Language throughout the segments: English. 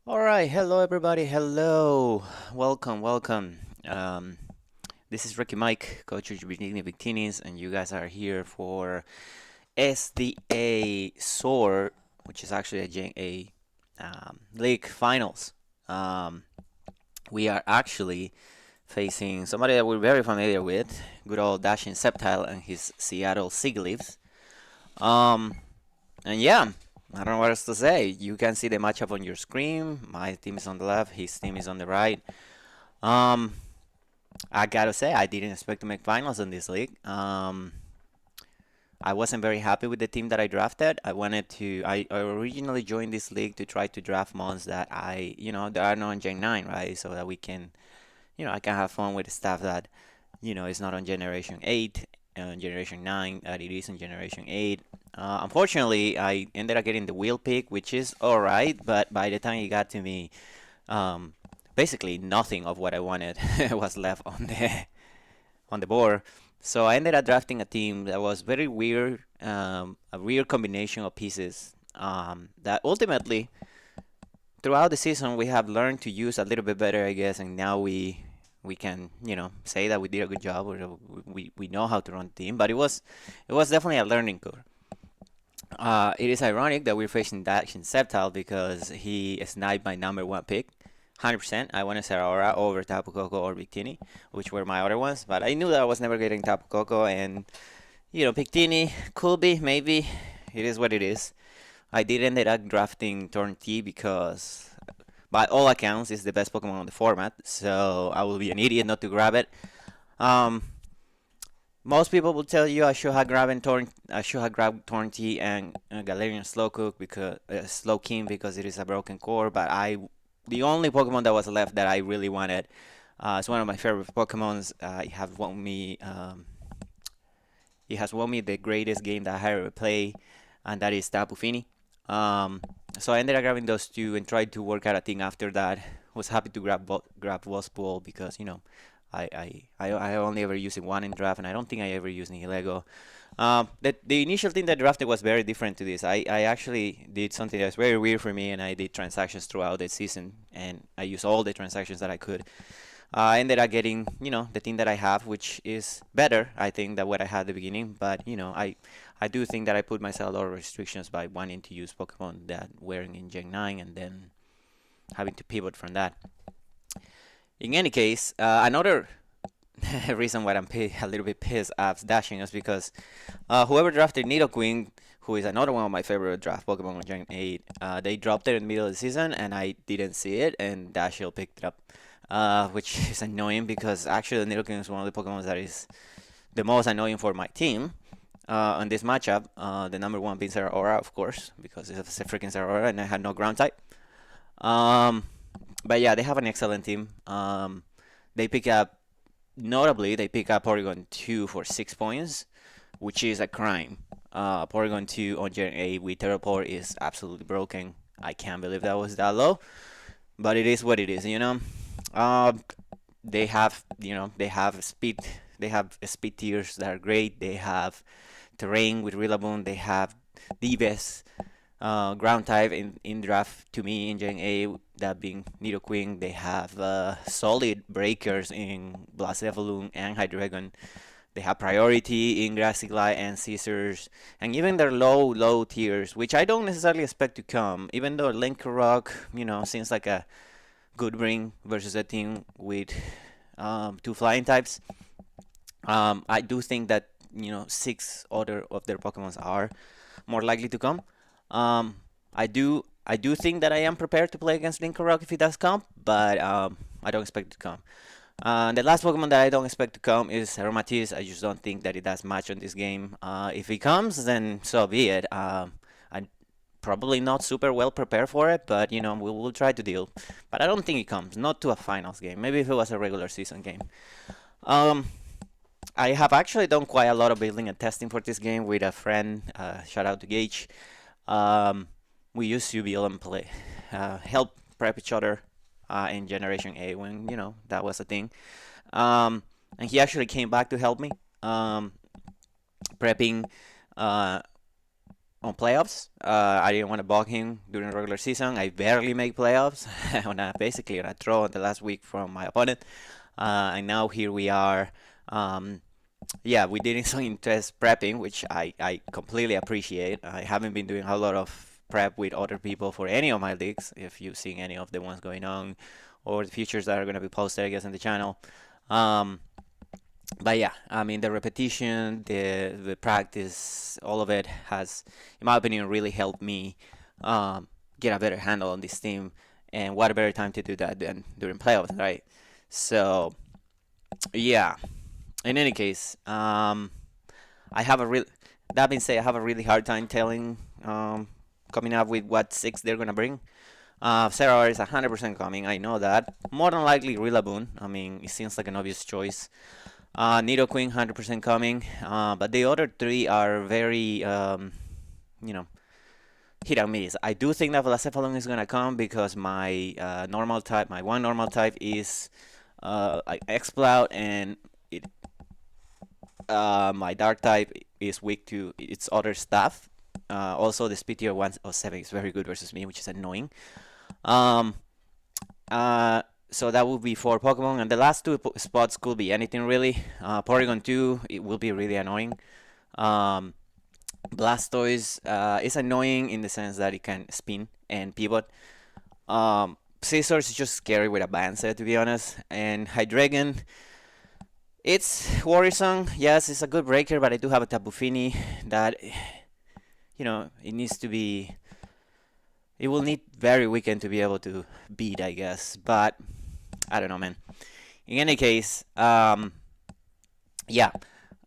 All right, hello everybody. Hello, welcome. Um, this is Ricky Mike, Coach of Victinis, and you guys are here for SDA SOAR, which is actually a league finals. Um, we are actually facing somebody that we're very familiar with, good old Dashing Septile and his Seattle Seagleaves. Um, and yeah, I don't know what else to say. You can see the matchup on your screen. My team is on the left, his team is on the right. Um, I gotta say, I didn't expect to make finals in this league. I wasn't very happy with the team that I drafted. I originally joined this league to try to draft mons that that are not on Gen 9, right? So that we can, I can have fun with the stuff that, is not on Generation 8 and Generation 9, that it is on Generation 8. Unfortunately, I ended up getting the wheel pick, which is alright, but by the time it got to me, um, basically nothing of what I wanted was left on the board. So I ended up drafting a team that was very weird, a weird combination of pieces that ultimately throughout the season we have learned to use a little bit better, I guess, and now we can say that we did a good job or we know how to run the team. But it was definitely a learning curve. It is ironic that we're facing Dax in Septile because he sniped my number one pick. 100%. I wanted Aurora over Tapu Koko or Victini, which were my other ones. But I knew that I was never getting Tapu Koko, and Victini could be, maybe. It is what it is. I did end up drafting Torn T because, by all accounts, it's the best Pokemon on the format. So I will be an idiot not to grab it. Um, Most people will tell you I should have grabbed Tornty and Galarian Slowcook because Slowking because it is a broken core. But the only Pokemon that was left that I really wanted, it's one of my favorite Pokemons. It has won me the greatest game that I ever played, and that is Tapu Fini. Um, so I ended up grabbing those two and tried to work out a thing after that. Was happy to grab Wasp Ball because I only ever used it one in draft, and I don't think I ever used Nihilego. The initial thing that drafted was very different to this. I actually did something that was very weird for me, and I did transactions throughout the season, and I used all the transactions that I could. I ended up getting, the team that I have, which is better, I think, than what I had at the beginning. But I do think that I put myself a lot of restrictions by wanting to use Pokemon that were in Gen 9 and then having to pivot from that. In any case, another reason why I'm a little bit pissed at Dashing is because whoever drafted Nidoqueen, who is another one of my favorite draft Pokemon on Gen 8, they dropped it in the middle of the season and I didn't see it, and Dashiell picked it up, which is annoying because actually Nidoqueen is one of the Pokemon that is the most annoying for my team. On this matchup, the number one being Aurora, of course, because it's a freaking Aurora and I had no ground type. Um, but yeah, they have an excellent team. They pick up Notably, they pick up Porygon 2 for 6 points, which is a crime. Porygon 2 on Gen 8 with Terraport is absolutely broken. I can't believe that was that low, but it is what it is. Um, they have speed tiers that are great. They have terrain with Rillaboom. They have the best ground type in draft to me in Gen A, that being Nidoqueen. They have solid breakers in Blacephalon and Hydreigon. They have priority in Grassy and Scissors, and even their low tiers, which I don't necessarily expect to come, even though Rock, seems like a good bring versus a team with two flying types. I do think that, six other of their Pokemons are more likely to come. Um, I do think that I am prepared to play against Rock if it does come, but I don't expect it to come. The last Pokemon that I don't expect to come is Aromatisse. I just don't think that it does much on this game. If it comes, then so be it. I'm probably not super well prepared for it, but we'll try to deal. But I don't think it comes, not to a finals game. Maybe if it was a regular season game. Um, I have actually done quite a lot of building and testing for this game with a friend. Shout out to Gage. Um, we used to be able to play, help prep each other in Generation A when that was a thing. And he actually came back to help me, prepping uh, on playoffs. I didn't want to bug him during the regular season. I barely make playoffs basically on a throw on the last week from my opponent. And now here we are. Yeah, we did some intense prepping, which I completely appreciate. I haven't been doing a lot of prep with other people for any of my leagues, if you've seen any of the ones going on, or the futures that are going to be posted, I guess, on the channel. Um, but yeah, I mean, the repetition, the practice, all of it has, in my opinion, really helped me get a better handle on this team. And what a better time to do that than during playoffs, right? So yeah. In any case, I have a real. That being said, I have a really hard time telling, coming up with what six they're gonna bring. Sarah is 100% coming. I know that. More than likely, Rillaboon. I mean, it seems like an obvious choice. Nido Queen, 100% coming. But the other three are very, you know, hit and miss. I do think that Blacephalon is gonna come because my normal type, my one normal type is Exploud, and it my dark type is weak to its other stuff. Also, the speed tier 107 is very good versus me, which is annoying. Um, so that would be 4 Pokemon, and the last two spots could be anything really. Porygon 2, it will be really annoying. Um, Blastoise is annoying in the sense that it can spin and pivot. Scizors is just scary with a band set, to be honest. And Hydreigon, it's worrisome. Yes, it's a good breaker, but I do have a Tapu Fini that, it needs to be. It will need very weekend to be able to beat, I guess. But I don't know, man. In any case, yeah.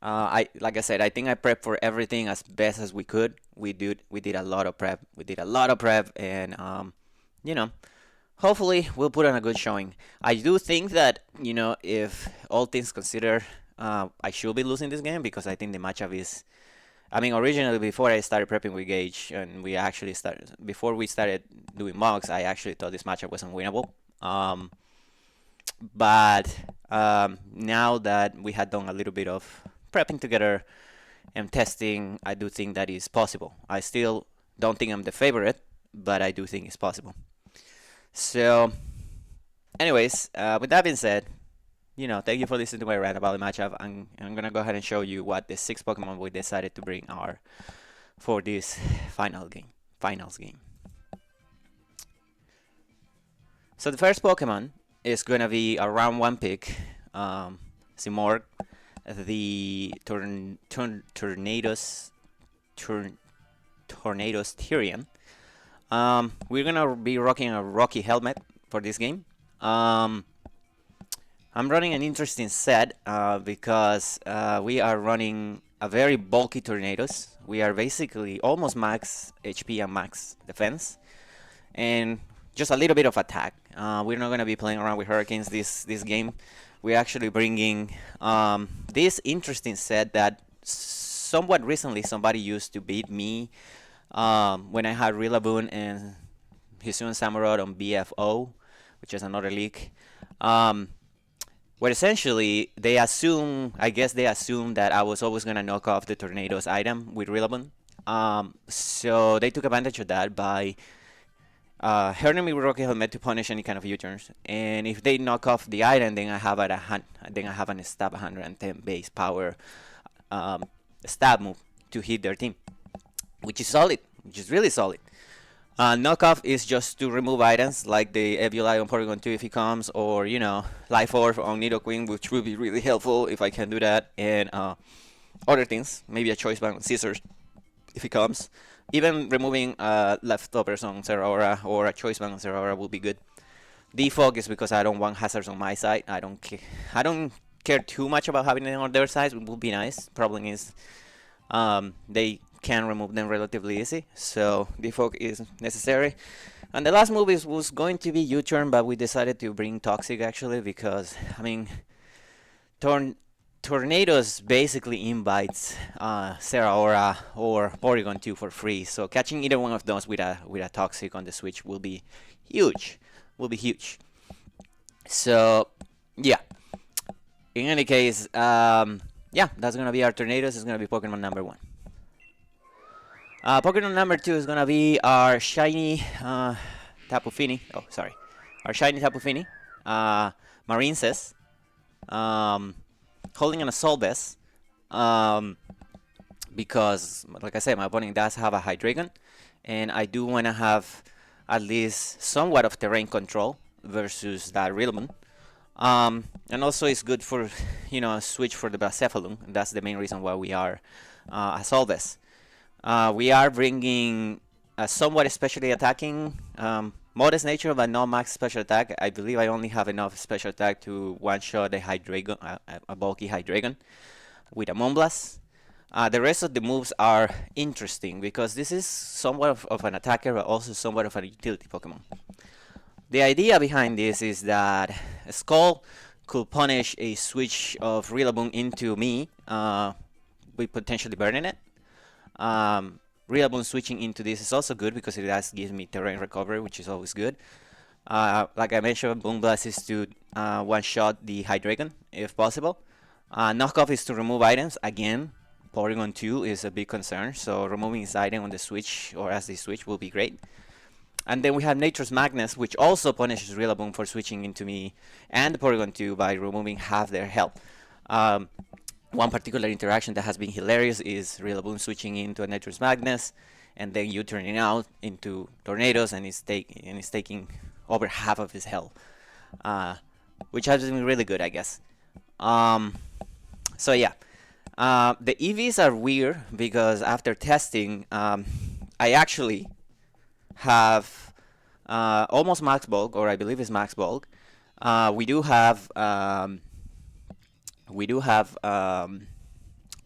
I like I said, I think I prepped for everything as best as we could. We did a lot of prep. We did a lot of prep, and you know, hopefully we'll put on a good showing. I do think that, if all things considered, I should be losing this game because I think the matchup is. I mean, originally before I started prepping with Gage and before we started doing mocks, I actually thought this matchup was unwinnable. But now that we had done a little bit of prepping together and testing, I do think that is possible. I still don't think I'm the favorite, but I do think it's possible. So, anyways, with that being said, thank you for listening to my rant about the matchup. I'm gonna go ahead and show you what the 6 Pokemon we decided to bring are for this finals game. So the first Pokemon is gonna be a round 1 pick, Simorg, the Tornadoes Tyrion. We're gonna be rocking a Rocky helmet for this game. I'm running an interesting set because we are running a very bulky Tornadoes. We are basically almost max HP and max defense, and just a little bit of attack. We're not going to be playing around with Hurricanes this game. We're actually bringing this interesting set that somewhat recently somebody used to beat me when I had Rillaboon and Hisuian Samurott on BFO, which is another league. Where essentially I guess they assume that I was always going to knock off the Tornadoes item with Rillaboon. So they took advantage of that by hurting me with Rocky Helmet to punish any kind of U-turns. And if they knock off the item, then I have an stab 110 base power stab move to hit their team, which is solid, which is really solid. Knockoff is just to remove items like the Eviolite on Porygon 2 if he comes, or Life Orb on Nidoqueen, which would be really helpful if I can do that, and other things, maybe a Choice Band on Scissors if he comes. Even removing leftovers on Zeraora or a Choice Band on Zeraora will be good. Defog is because I don't want hazards on my side. I don't care too much about having them on their side. It would be nice. Problem is, they can remove them relatively easy, so defog is necessary. And the last move was going to be U-turn, but we decided to bring Toxic actually because, I mean, Tornadoes basically invites Zeraora or Porygon 2 for free, so catching either one of those with a Toxic on the Switch will be huge. So yeah, in any case, yeah, that's gonna be our Tornadoes. It's gonna be Pokemon number 1. Pokemon number 2 is gonna be our shiny Tapu Fini. Oh, sorry, our shiny Tapu Fini. Marine says, holding an Assault Vest. Because, like I said, my opponent does have a Hydreigon, and I do want to have at least somewhat of terrain control versus that Rillaboom. And also it's good for, a switch for the Blacephalon. That's the main reason why we are Assault Vest. We are bringing a somewhat especially attacking, modest nature, but not max special attack. I believe I only have enough special attack to one-shot a Hydreigon, a bulky Hydreigon with a Moonblast. The rest of the moves are interesting because this is somewhat of an attacker, but also somewhat of a utility Pokemon. The idea behind this is that Skull could punish a switch of Rillaboom into me, with potentially burning it. Rillaboom switching into this is also good because it does give me terrain recovery, which is always good. Like I mentioned, Moonblast is to one-shot the Hydreigon if possible. Knockoff is to remove items. Again, Porygon 2 is a big concern, so removing his item on the switch or as they switch will be great. And then we have Nature's Magnus, which also punishes Rillaboom for switching into me and Porygon 2 by removing half their health. One particular interaction that has been hilarious is Rillaboom switching into a Nature's Magnus, and then you turning out into Tornadoes, and he's taking over half of his health, which has been really good, I guess. So yeah. The EVs are weird because after testing, I actually have almost max bulk, or I believe it's max bulk. We do have what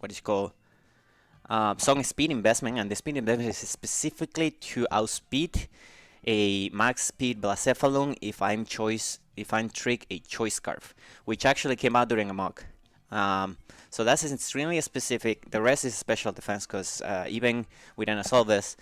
is called some speed investment, and the speed investment is specifically to outspeed a max speed Blacephalon if I'm trick a Choice Scarf, which actually came out during a mock. So that's extremely specific. The rest is special defense because even with an Assault Vest,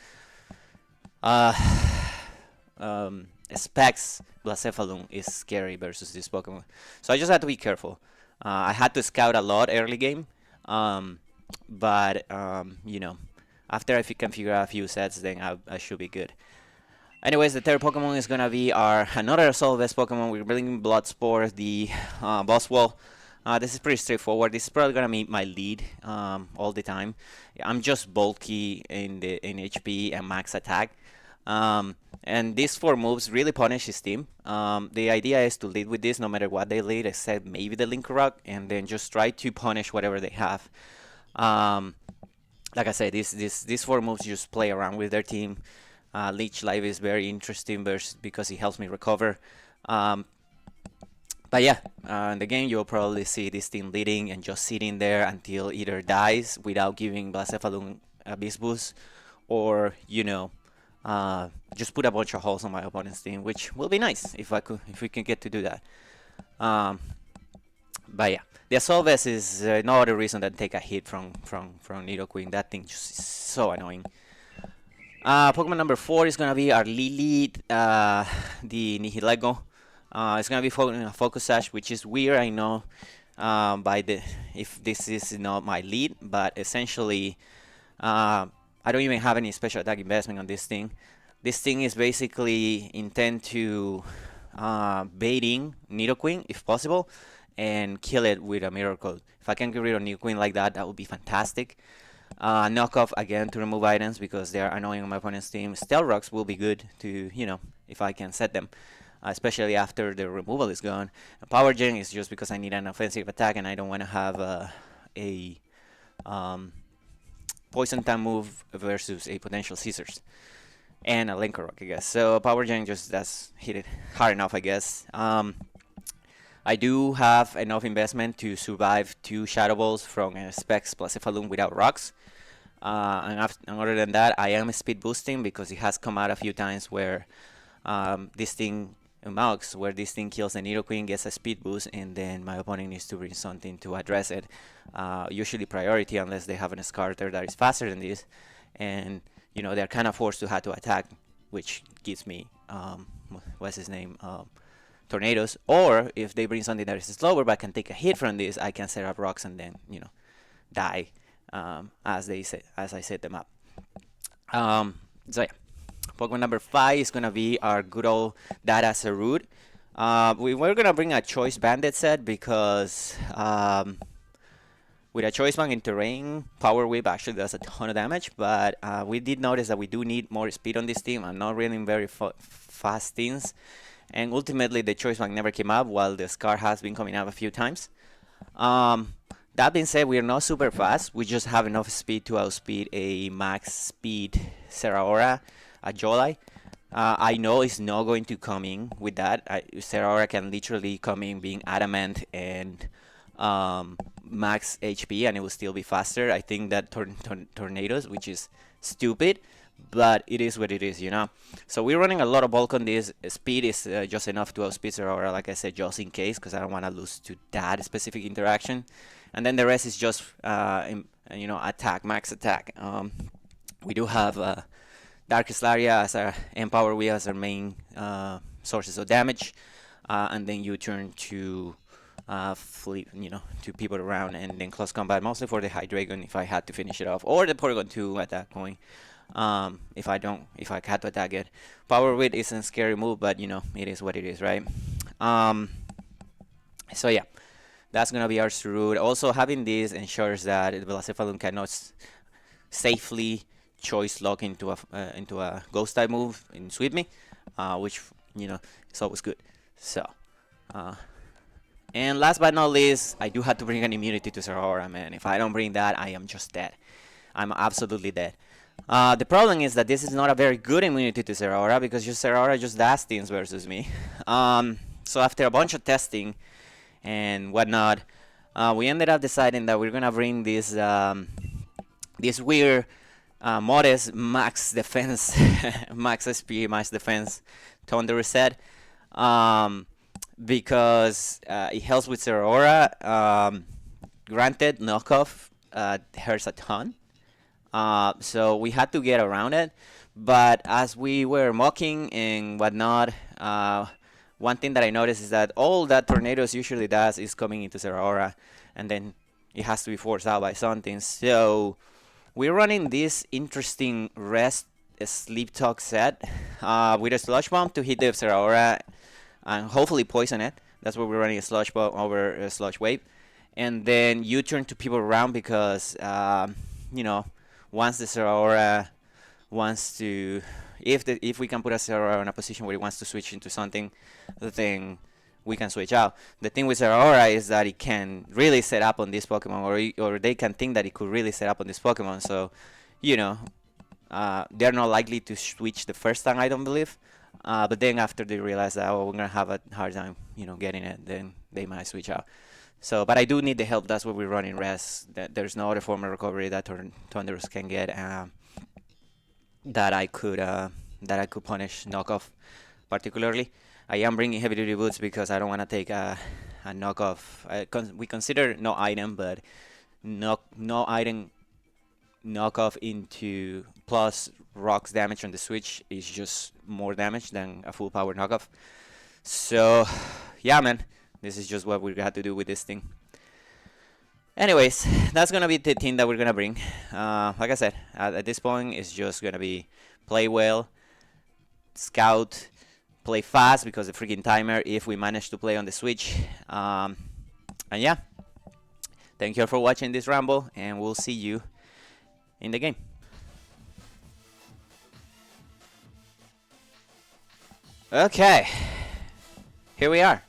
Specs Blacephalon is scary versus this Pokemon. So I just had to be careful. I had to scout a lot early game, but after I can figure out a few sets, then I should be good. Anyways, the third Pokemon is gonna be another Assault Vest Pokemon. We're bringing Bloodspore, the Buzzwole. This is pretty straightforward. This is probably gonna be my lead all the time. I'm just bulky in HP and max attack, and these 4 moves really punish his team. The idea is to lead with this no matter what they lead, except maybe the Link Rock, and then just try to punish whatever they have. Like I said, these 4 moves just play around with their team. Leech Life is very interesting because it helps me recover. But yeah, in the game you'll probably see this team leading and just sitting there until either dies without giving Blacephalon a Beast Boost, or just put a bunch of holes on my opponent's team, which will be nice if we can get to do that. But yeah, the Assault Vest is no other reason than take a hit from Nidoqueen. That thing just is so annoying. Pokemon number 4 is gonna be our Lilith, the Nihilego. It's gonna be Focus Sash, which is weird, I know, if this is not my lead, but essentially, I don't even have any special attack investment on this thing. This thing is basically intent to baiting Nidoqueen if possible, and kill it with a Mirror Coat. If I can get rid of Nidoqueen like that, that would be fantastic. Knockoff again to remove items because they are annoying on my opponent's team. Stealth Rocks will be good to, if I can set them. Especially after the removal is gone. Power Gen is just because I need an offensive attack and I don't want to have a Poison Time move versus a potential Scissors. And a Link Rock, I guess. So Power Gen just does hit it hard enough, I guess. I do have enough investment to survive 2 Shadow Balls from Specs Blacephalon without rocks. And other than that, I am speed boosting because it has come out a few times where this thing Maux, where this thing kills the Nidoqueen, gets a speed boost, and then my opponent needs to bring something to address it. Usually priority unless they have an Scarter that is faster than this, and they're kind of forced to have to attack, which gives me what's his name, Tornadoes. Or if they bring something that is slower but can take a hit from this, I can set up rocks and then die as I set them up. Um, so yeah, Pokemon number 5 is gonna be our good old Data Sarud. We were gonna bring a Choice Bandit set because with a Choice Band in terrain, Power Whip actually does a ton of damage, but we did notice that we do need more speed on this team. I'm not running very fast teams, and ultimately the Choice Band never came up, while the Scar has been coming up a few times. Um, that being said, we are not super fast. We just have enough speed to outspeed a max speed Zeraora, a Jolai. I know it's not going to come in with that. Zeraora can literally come in being adamant and max HP, and it will still be faster. I think that Tornadoes, which is stupid, but it is what it is, you know. So we're running a lot of bulk on this. Speed is just enough to outspeed Zeraora, like I said, just in case, because I don't want to lose to that specific interaction. And then the rest is just, attack, max attack. We do have Darkest Laria as our Empower Wheel as our main sources of damage, and then you turn to fleet, to pivot around, and then close combat, mostly for the Hydreigon if I had to finish it off, or the Porygon 2 at that point. If I had to attack it. Power Wheel isn't a scary move, but it is what it is, right? So yeah, that's gonna be our Surud. Also, having this ensures that the Velocifalun cannot safely choice lock into a ghost type move in Sweep Me, which is always good. So, and last but not least, I do have to bring an immunity to Zeraora, man. If I don't bring that, I am just dead. I'm absolutely dead. The problem is that this is not a very good immunity to Zeraora because Zeraora just does things versus me. So after a bunch of testing and whatnot, we ended up deciding that we're gonna bring this this weird modest max defense, max SP, max defense Thunder Reset, because it helps with Zeraora. Granted, knockoff hurts a ton. So we had to get around it, but as we were mocking and whatnot, one thing that I noticed is that all that Tornadoes usually does is coming into Zeraora, and then it has to be forced out by something. So we're running this interesting rest sleep talk set with a Sludge Bomb to hit the Zeraora and hopefully poison it. That's why we're running a Sludge Bomb over a Sludge Wave, and then you turn to people around because once the Zeraora wants to, if we can put a Zeraora in a position where it wants to switch into something, then we can switch out. The thing with Zeraora is that it can really set up on this Pokemon, or they can think that it could really set up on this Pokemon. So, they're not likely to switch the first time, I don't believe. But then after they realize that we're gonna have a hard time, getting it, then they might switch out. So, but I do need the help. That's why we're running rest. There's no other form of recovery that Thunderous can get that I could punish knockoff particularly. I am bringing heavy duty boots because I don't want to take a knockoff. We consider no item, but no item knockoff into plus rocks damage on the switch is just more damage than a full power knockoff. So, yeah, man. This is just what we got to do with this thing. Anyways, that's gonna be the team that we're gonna bring. Like I said, at this point, it's just gonna be play well, scout, play fast because the freaking timer. If we manage to play on the Switch, and yeah, thank you all for watching this ramble, and we'll see you in the game. Okay, here we are.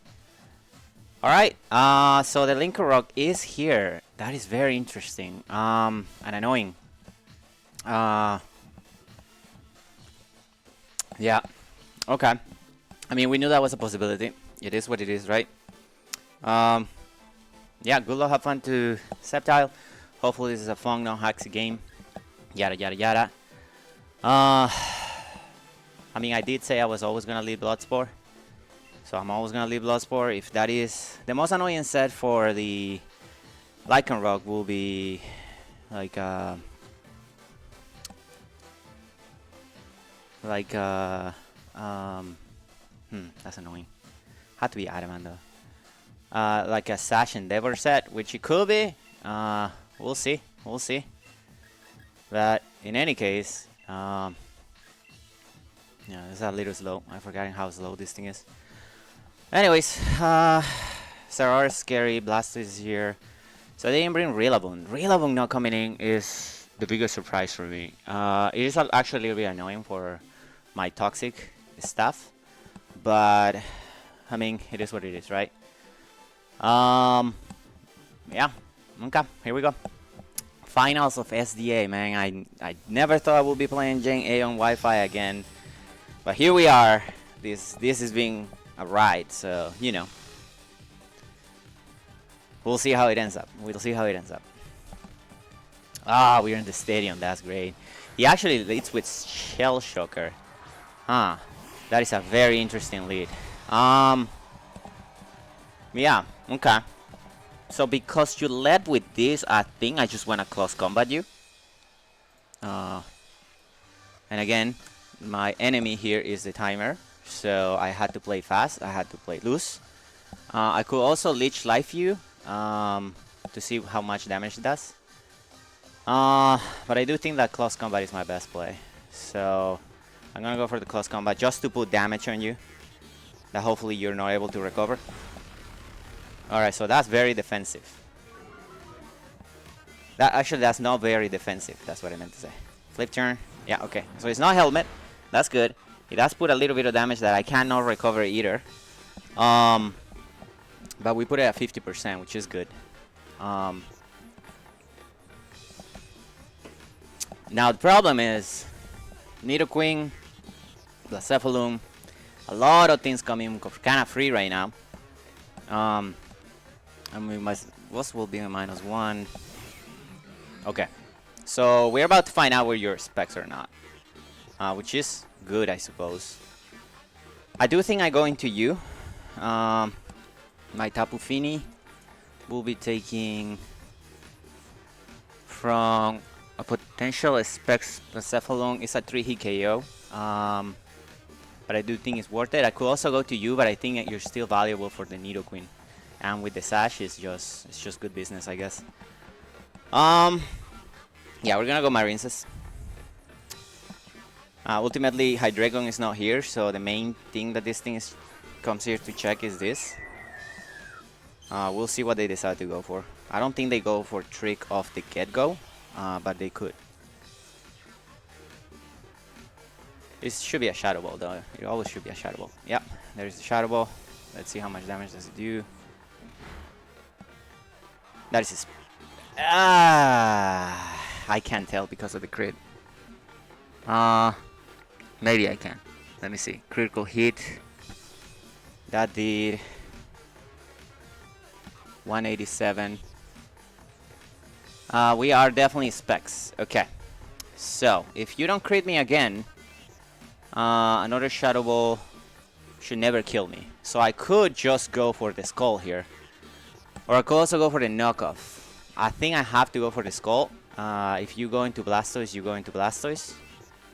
Alright, so the Lincoln Rock is here. That is very interesting, and annoying. Yeah, okay. I mean, we knew that was a possibility. It is what it is, right? Yeah, good luck, have fun to Sceptile. Hopefully this is a fun, non-haxy game. Yada, yada, yada. I mean, I did say I was always gonna lead Bloodspore. So I'm always gonna leave Bloodspore. If that is the most annoying set for the Lycan Rock, will be like that's annoying. Had to be Adamant though. Like a Sash Endeavor set, which it could be. We'll see. But in any case, Um, yeah, it's a little slow. I'm forgetting how slow this thing is. Anyways, Zeraora is scary. Blastoise is here. So they didn't bring Rillaboom. Rillaboom not coming in is the biggest surprise for me. It is actually really annoying for my toxic stuff, but I mean, it is what it is, right? Yeah. Okay, here we go. Finals of SDA, man. I never thought I would be playing Gen A on Wi-Fi again, but here we are. This is being a ride, so you know. We'll see how it ends up. We'll see how it ends up. Ah, we're in the stadium. That's great. He actually leads with Shell Shocker. Huh. That is a very interesting lead. Yeah. Okay. So because you led with this, I think I just want to close combat you. And again, my enemy here is the timer, so I had to play fast. I had to play loose. I could also Leech Life you to see how much damage it does. But I do think that close combat is my best play. So I'm gonna go for the close combat just to put damage on you that hopefully you're not able to recover. Alright, so that's very defensive. That's not very defensive. That's what I meant to say. Flip turn. Yeah, okay. So it's not helmet. That's good. It does put a little bit of damage that I cannot recover either. But we put it at 50%, which is good. Now the problem is Nidoqueen, Blacephalum, a lot of things coming kind of free right now. I mean, my boss will be a -1. Okay, so we're about to find out where your specs or not, which is good, I suppose. I do think I go into you. My Tapu Fini will be taking from a potential specs Blacephalum. It's a 3-hit KO. But I do think it's worth it. I could also go to you, but I think that you're still valuable for the Nidoqueen. And with the Sash, it's just good business, I guess. Yeah, we're gonna go Marineses. Ultimately, Hydreigon is not here, so the main thing that this thing comes here to check is this. We'll see what they decide to go for. I don't think they go for Trick off the get-go, but they could. It should be a Shadow Ball, though. It always should be a Shadow Ball. Yep, there's the Shadow Ball. Let's see how much damage does it do. That is his... I can't tell because of the crit. Maybe I can. Let me see. Critical hit. That did 187. We are definitely specs. Okay. So, if you don't crit me again, another Shadow Ball should never kill me. So I could just go for the Skull here. Or I could also go for the knockoff. I think I have to go for the Skull. If you go into Blastoise, you go into Blastoise.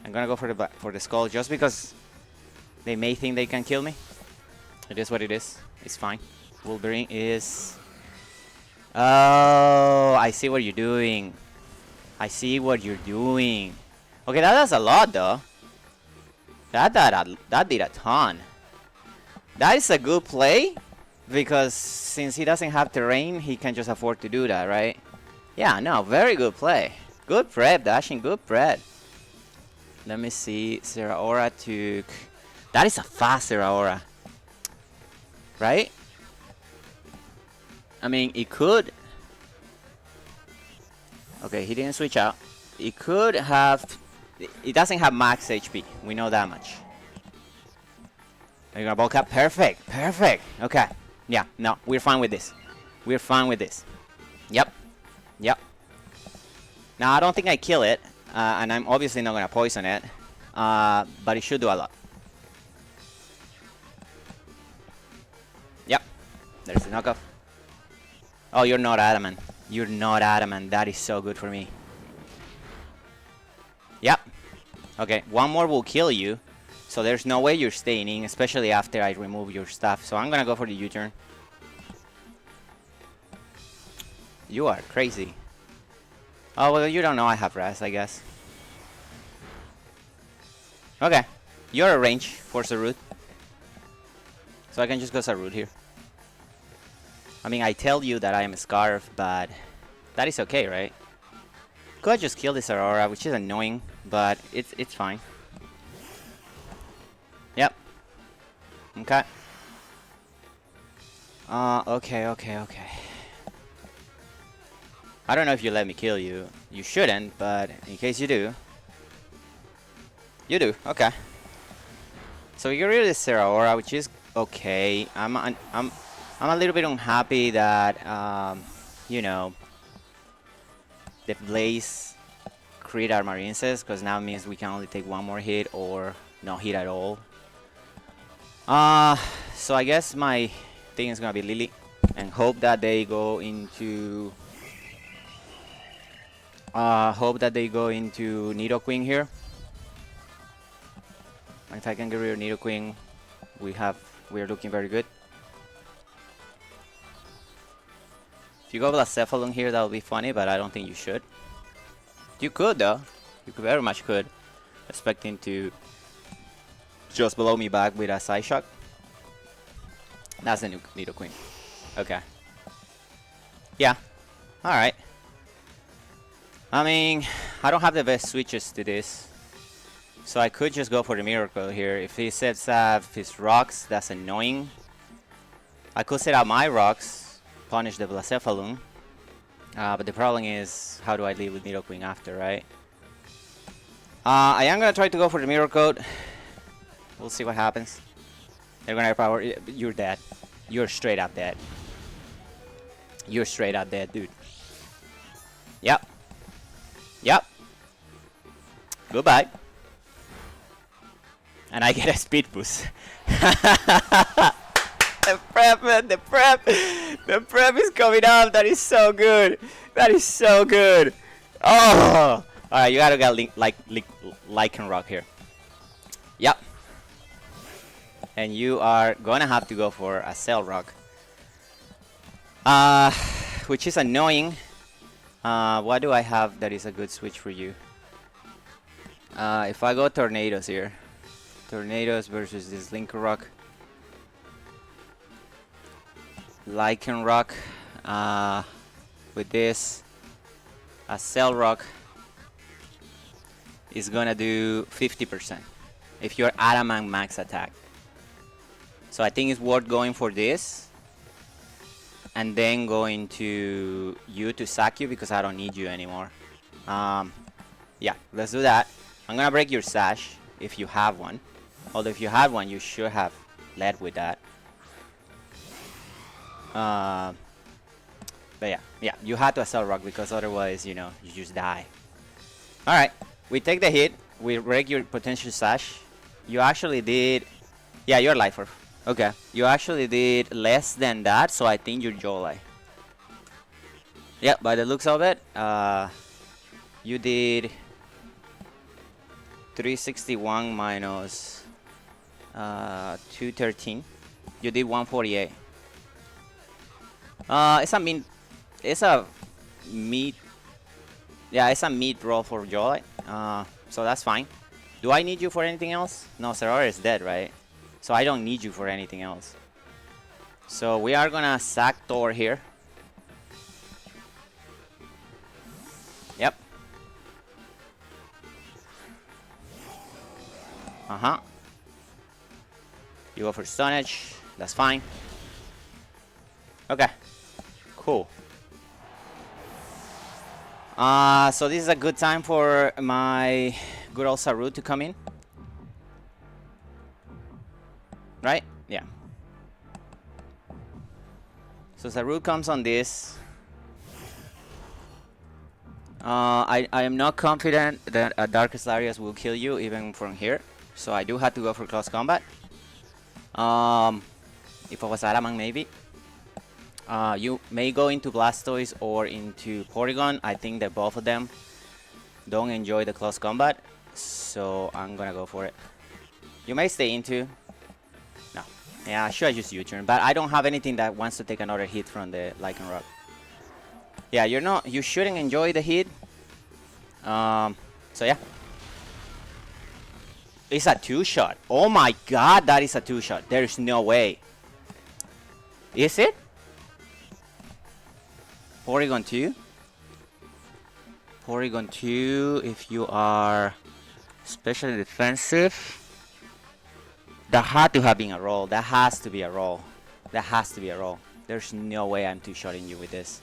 I'm gonna go for the Skull just because they may think they can kill me. It is what it is. It's fine. Wolverine is... Oh, I see what you're doing. I see what you're doing. Okay, that does a lot though. That did a ton. That is a good play because since he doesn't have terrain, he can just afford to do that, right? Yeah, no, very good play. Good prep, Dashing, good prep. Let me see. Zeraora took... That is a fast Zeraora. Right? I mean, it could... Okay, he didn't switch out. It could have... It doesn't have max HP. We know that much. Are you gonna bulk up? Perfect. Perfect. Okay. Yeah, no, we're fine with this. We're fine with this. Yep. Yep. Now, I don't think I kill it. And I'm obviously not gonna poison it. But it should do a lot. Yep. There's the knockoff. Oh, you're not adamant. You're not adamant. That is so good for me. Yep. Okay, one more will kill you. So there's no way you're staying in, especially after I remove your stuff. So I'm gonna go for the U-turn. You are crazy. Oh, well, you don't know I have rest, I guess. Okay, you're a range for Sarut, so I can just go Sarut here. I mean, I tell you that I am a Scarf, but that is okay, right? Could just kill this Aurora, which is annoying, but it's fine. Yep. Okay. Okay. I don't know if you let me kill you. You shouldn't, but in case you do. You do, okay. So we get rid of this Aurora, which is okay. I'm a little bit unhappy that you know, the Blaze create our Marinces, because now it means we can only take one more hit or no hit at all. So I guess my thing is gonna be Lily, and hope that they go into Nidoqueen here. And if I can get rid of Nidoqueen, we're looking very good. If you go Blacephalon here, that would be funny, but I don't think you should. You could though. You could very much could. Expecting to just blow me back with a Psyshock. That's the new Nidoqueen. Okay. Yeah. Alright. I mean, I don't have the best switches to this. So I could just go for the Miracle here. If he sets up his rocks, that's annoying. I could set out my rocks, punish the Blacephalon. But the problem is, how do I deal with Nidoqueen after, right? I am gonna try to go for the Mirror Coat. We'll see what happens. They're gonna have power. You're dead. You're straight up dead. You're straight up dead, dude. Yep. Yep. Goodbye. And I get a speed boost. The prep, man, the prep is coming up. That is so good. That is so good. Oh, all right, you gotta get Lycan Rock here. Yep. And you are gonna have to go for a Cell Rock, which is annoying. What do I have that is a good switch for you? If I go Tornadoes here, Tornadoes versus this Linker Rock. Lycan Rock with this, a Cell Rock is gonna do 50% if you're Adamant max attack. So I think it's worth going for this and then going to you to sack you because I don't need you anymore. Yeah, let's do that. I'm gonna break your Sash if you have one. Although if you had one, you should have led with that. But yeah, you had to Cell Rock because otherwise, you know, you just die. Alright, we take the hit, we break your potential Sash. You actually did, yeah, you're Lifer. Okay, you actually did less than that, so I think you're Jolai. Yeah, by the looks of it, you did 361 minus 213. You did 148. It's a meat. Yeah, it's a meat roll for Jolai. So that's fine. Do I need you for anything else? No, Serora is dead, right? So I don't need you for anything else. So we are gonna sack Thor here. Yep. You go for Stone Edge. That's fine. Okay. Cool. So this is a good time for my good old Sarut to come in. Right? Yeah. So Sarut comes on this. I am not confident that a Darkest Lariat will kill you even from here. So I do have to go for close combat. If I was Adamant, maybe. You may go into Blastoise or into Porygon. I think that both of them don't enjoy the close combat. So I'm gonna go for it. You may stay into. No. Yeah, I should just U-turn. But I don't have anything that wants to take another hit from the Lycan Rock. Yeah, you shouldn't enjoy the hit. So yeah. It's a two-shot. Oh my god, that is a two-shot. There's no way. Is it? Porygon 2? Porygon 2, if you are especially defensive. That had to have been a roll. That has to be a roll. That has to be a roll. There's no way I'm two-shotting you with this.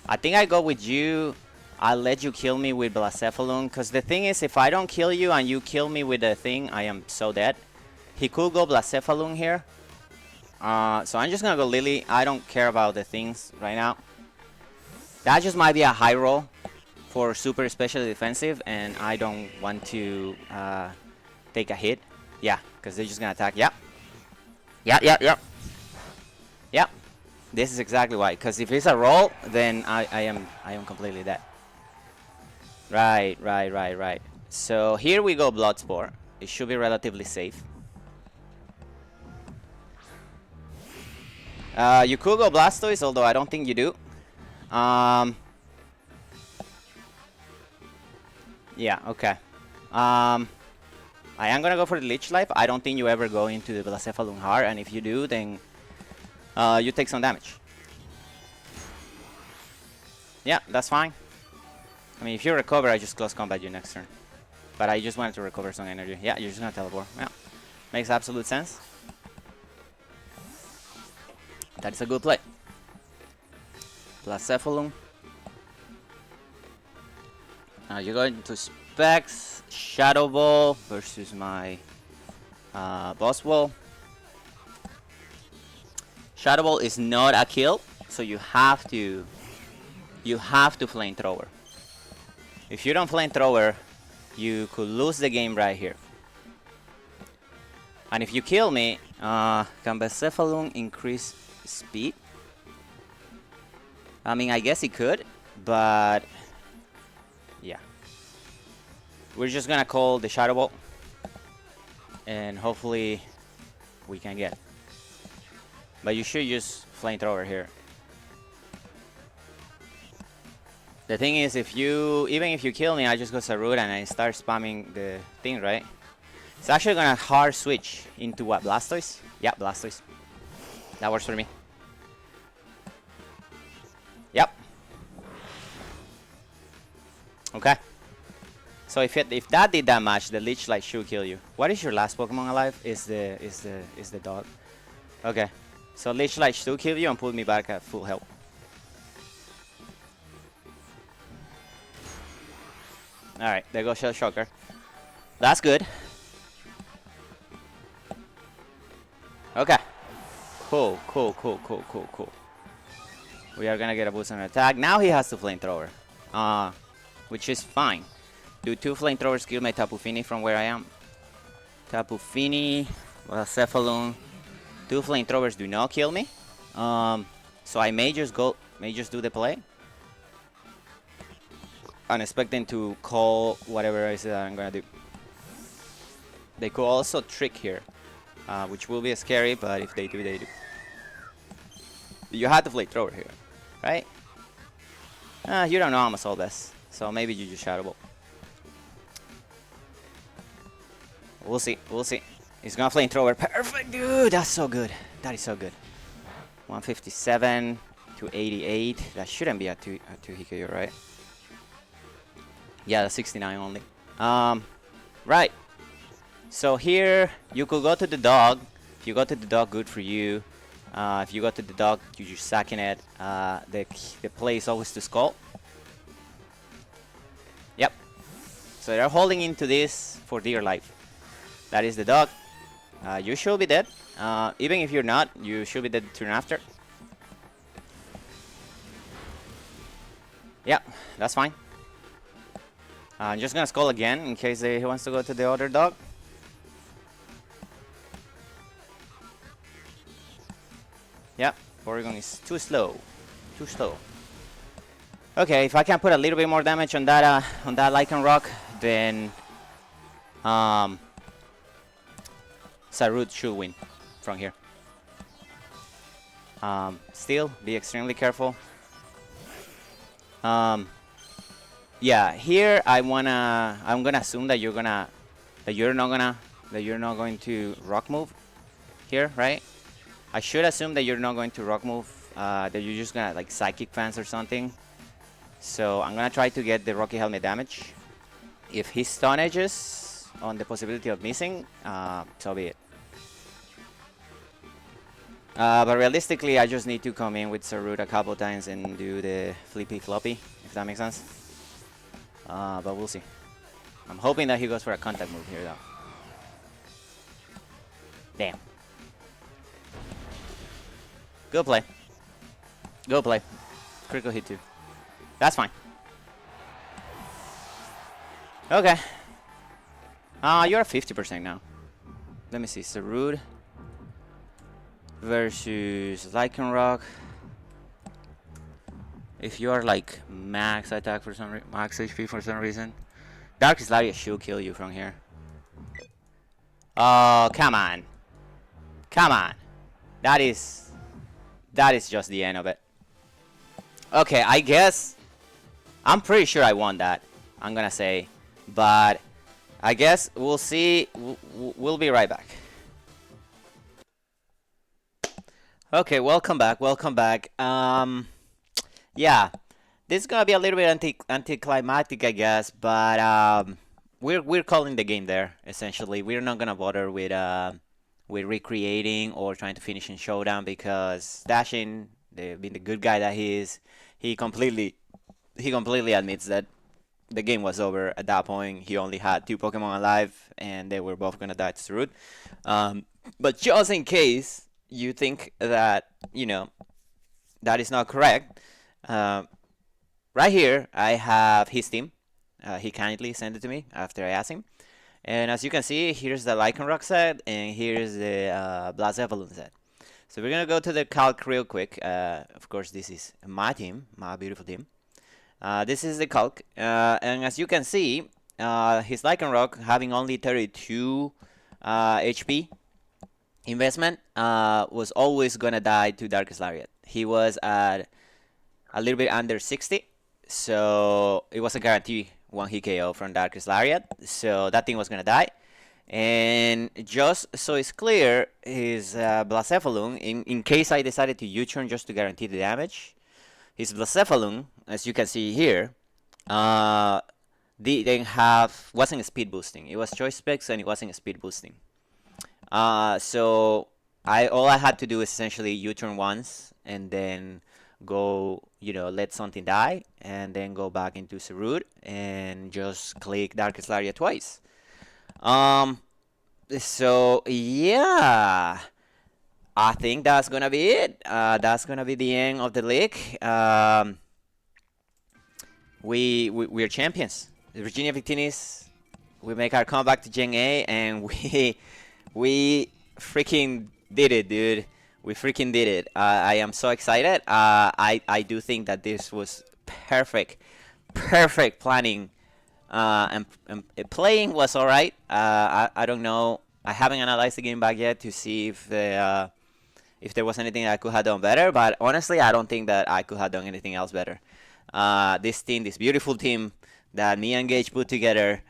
I think I go with you. I'll let you kill me with Blacephalon. Because the thing is, if I don't kill you and you kill me with the thing, I am so dead. He could go Blacephalon here. So I'm just going to go Lily. I don't care about the things right now. That just might be a high roll for super especially defensive. And I don't want to take a hit. Yeah, because they're just going to attack. Yep. Yep. This is exactly why. Because if it's a roll, then I am completely dead. Right. So here we go Bloodsport. It should be relatively safe. You could go Blastoise, although I don't think you do. Yeah, okay. I am gonna go for the Leech Life. I don't think you ever go into the Blacephalon hard, and if you do, then you take some damage. Yeah, that's fine. I mean, if you recover, I just close combat you next turn. But I just wanted to recover some energy. Yeah, you're just gonna teleport. Yeah, makes absolute sense. That is a good play. Blacephalon. Now you're going to Specs, Shadow Ball versus my Boss Ball. Shadow Ball is not a kill, so you have to Flamethrower. If you don't Flamethrower, you could lose the game right here. And if you kill me, can Blacephalon increase speed? I mean, I guess it could, but yeah. We're just gonna call the Shadow Ball, and hopefully we can get it. But you should use Flamethrower here. The thing is, even if you kill me, I just go Sarut and I start spamming the thing, right? It's actually gonna hard switch into what, Blastoise? Yeah, Blastoise. That works for me. Yep. Okay. So if that did that much, the Leech Light should kill you. What is your last Pokemon alive? Is the dog. Okay. So Leech Light should kill you and put me back at full health. Alright, there goes Shell Shocker. That's good. Okay. Cool. We are gonna get a boost on attack. Now he has to Flamethrower. Which is fine. Do 2 Flamethrowers kill my Tapu Fini from where I am? Tapu Fini, Blacephalon. 2 Flamethrowers do not kill me. So I may just do the play. I'm expecting to call whatever I said I'm gonna do. They could also trick here, which will be scary, but if they do, they do. You have to Flamethrower here, right? You don't know I'm a Soul Best, so maybe you just Shadow Ball. We'll see. He's gonna Flamethrower. Perfect, dude. That's so good. That is so good. 157 to 88. That shouldn't be a 2 Hikayu, right? Yeah, that's 69 only. Right. So here you could go to the dog. If you go to the dog, good for you. If you go to the dog, you just sacking it. The play is always to Skull. Yep. So they're holding into this for dear life. That is the dog. You should be dead. Even if you're not, you should be dead turn after. Yeah, that's fine. I'm just gonna Skull again in case he wants to go to the other dog. Yeah, Porygon is too slow. Okay, if I can put a little bit more damage on that Lycanroc, then Sarut should win from here. Still, be extremely careful. Yeah, here I'm gonna assume that you're gonna that you're not going to rock move here, right? I should assume that you're not going to rock move, that you're just gonna like psychic fence or something. So I'm gonna try to get the Rocky Helmet damage. If he stun edges on the possibility of missing, so be it. But realistically, I just need to come in with Sarut a couple times and do the flippy floppy, if that makes sense. But we'll see. I'm hoping that he goes for a contact move here, though. Damn. Good play. Good play. Critical hit too. That's fine. Okay. You're at 50% now. Let me see. Sarud versus Lycanroc. If you are like max attack for some max HP for some reason, Darkest Lariat should kill you from here. Oh, come on. Come on. That is just the end of it. Okay, I guess I'm pretty sure I won that, I'm gonna say, but I guess we'll see. We'll be right back. Okay, welcome back. Welcome back. Yeah, this is gonna be a little bit anticlimactic, I guess, but we're calling the game there. Essentially, we're not gonna bother with recreating or trying to finish in showdown because Dashin, being the good guy that he is, he completely admits that the game was over at that point. He only had 2 Pokemon alive, and they were both gonna die to Root. But just in case you think that that is not correct, right here I have his team. He kindly sent it to me after I asked him. And as you can see, here's the Lycanroc set, and here's the Blacephalon set. So we're gonna go to the calc real quick. Of course, this is my team, my beautiful team. This is the calc, and as you can see, his Lycanroc having only 32 HP investment was always gonna die to Darkest Lariat. He was at a little bit under 60, so it was a guarantee one hit KO from Darkest Lariat, so that thing was gonna die. And just so it's clear, his Blacephalon, in case I decided to U-turn just to guarantee the damage, his Blacephalon, as you can see here, wasn't speed boosting. It was choice specs and it wasn't speed boosting. So all I had to do is essentially U-turn once and then go, let something die, and then go back into Sarut and just click Darkest Lariat twice. So yeah, I think that's gonna be it. That's gonna be the end of the league. We're champions. The Virginia Victinis. We make our comeback to Gen A, and we freaking did it, dude. We freaking did it. I am so excited. I do think that this was perfect planning. And playing was alright. I don't know. I haven't analyzed the game back yet to see if there was anything I could have done better. But honestly, I don't think that I could have done anything else better. This beautiful team that me and Gage put together,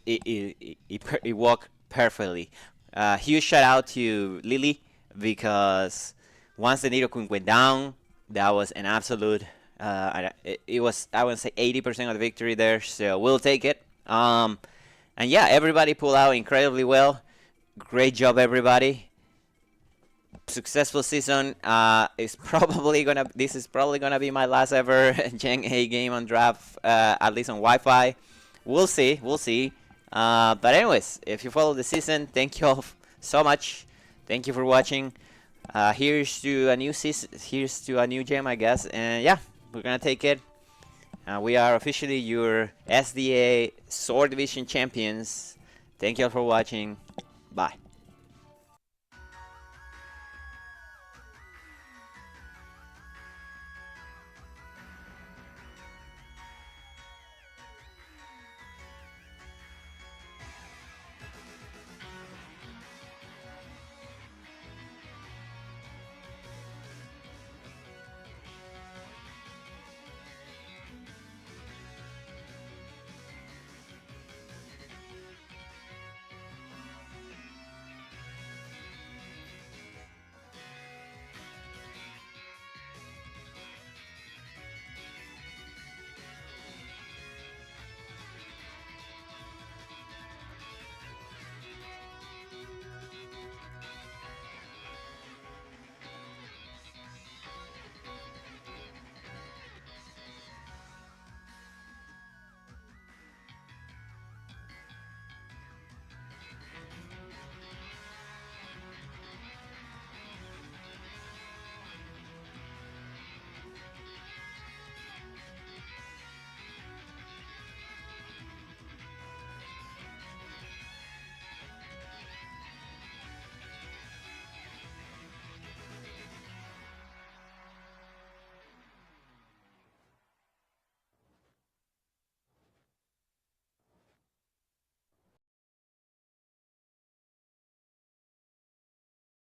it worked perfectly. Huge shout out to Lily, because once the Nidoqueen went down, that was an absolute. It was, I would say, 80% of the victory there, so we'll take it. And yeah, everybody pulled out incredibly well. Great job, everybody. Successful season. This is probably gonna be my last ever Gen A game on draft, at least on Wi-Fi. We'll see. But anyways, if you follow the season, thank you all so much. Thank you for watching. Here's to a new season. Here's to a new gem, I guess. And yeah, we're gonna take it. We are officially your SDA Sword Division champions. Thank you all for watching. Bye.